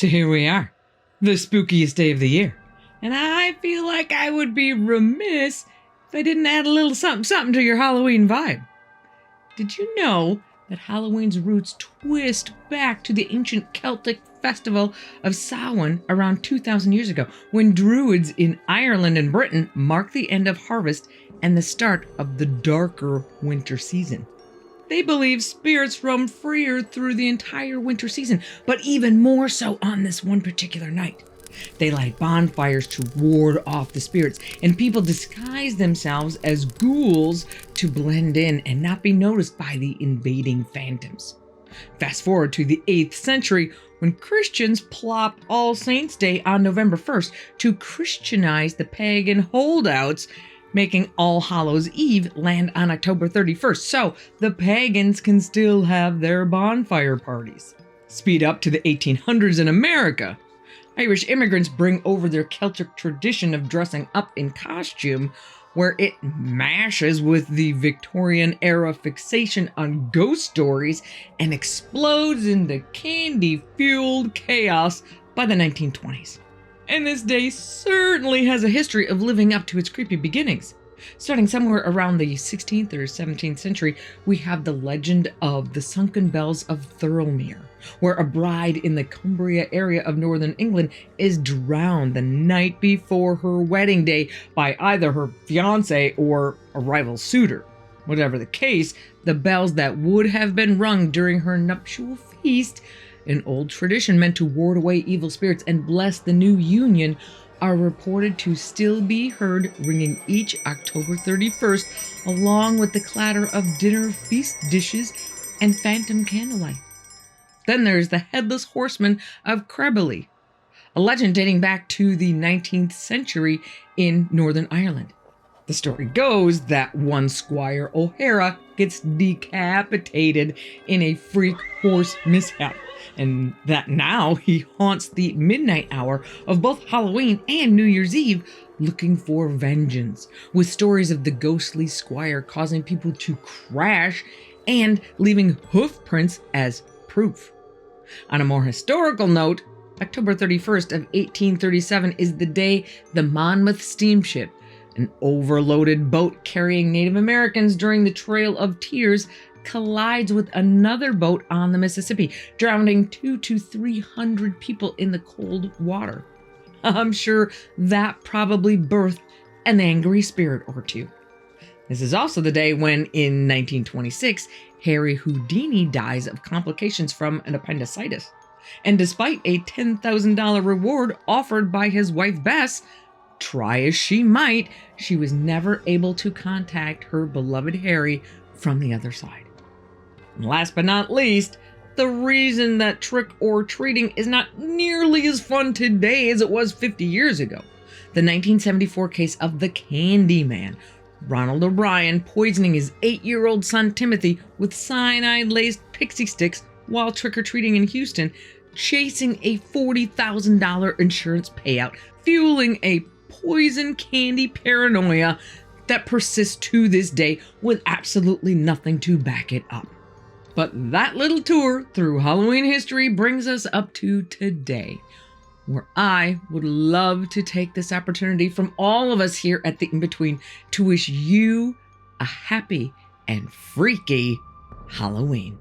So here we are, the spookiest day of the year. And I feel like I would be remiss if I didn't add a little something to your Halloween vibe. Did you know that Halloween's roots twist back to the ancient Celtic festival of Samhain around 2,000 years ago, when Druids in Ireland and Britain marked the end of harvest and the start of the darker winter season? They believe spirits roam freer through the entire winter season, but even more so on this one particular night. They light bonfires to ward off the spirits, and people disguise themselves as ghouls to blend in and not be noticed by the invading phantoms. Fast forward to the 8th century, when Christians plopped All Saints' Day on November 1st to Christianize the pagan holdouts, making All Hallows' Eve land on October 31st, so the pagans can still have their bonfire parties. Speed up to the 1800s in America. Irish immigrants bring over their Celtic tradition of dressing up in costume, where it mashes with the Victorian-era fixation on ghost stories and explodes into candy-fueled chaos by the 1920s. And this day certainly has a history of living up to its creepy beginnings. Starting somewhere around the 16th or 17th century, we have the legend of the Sunken Bells of Thirlmere, where a bride in the Cumbria area of northern England is drowned the night before her wedding day by either her fiancé or a rival suitor. Whatever the case, the bells that would have been rung during her nuptial feast, an old tradition meant to ward away evil spirits and bless the new union, are reported to still be heard ringing each October 31st, along with the clatter of dinner feast dishes and phantom candlelight. Then there's the Headless Horseman of Crebilly, a legend dating back to the 19th century in Northern Ireland. The story goes that one Squire O'Hara gets decapitated in a freak horse mishap, and that now he haunts the midnight hour of both Halloween and New Year's Eve looking for vengeance, with stories of the ghostly squire causing people to crash and leaving hoof prints as proof. On a more historical note, October 31st of 1837 is the day the Monmouth steamship, an overloaded boat carrying Native Americans during the Trail of Tears, collides with another boat on the Mississippi, drowning 200 to 300 people in the cold water. I'm sure that probably birthed an angry spirit or two. This is also the day when, in 1926, Harry Houdini dies of complications from an appendicitis. And despite a $10,000 reward offered by his wife Bess, try as she might, she was never able to contact her beloved Harry from the other side. And last but not least, the reason that trick-or-treating is not nearly as fun today as it was 50 years ago. The 1974 case of the Candyman, Ronald O'Brien poisoning his 8-year-old son Timothy with cyanide-laced pixie sticks while trick-or-treating in Houston, chasing a $40,000 insurance payout, fueling a poison candy paranoia that persists to this day with absolutely nothing to back it up. But that little tour through Halloween history brings us up to today, where I would love to take this opportunity from all of us here at the InBetween to wish you a happy and freaky Halloween.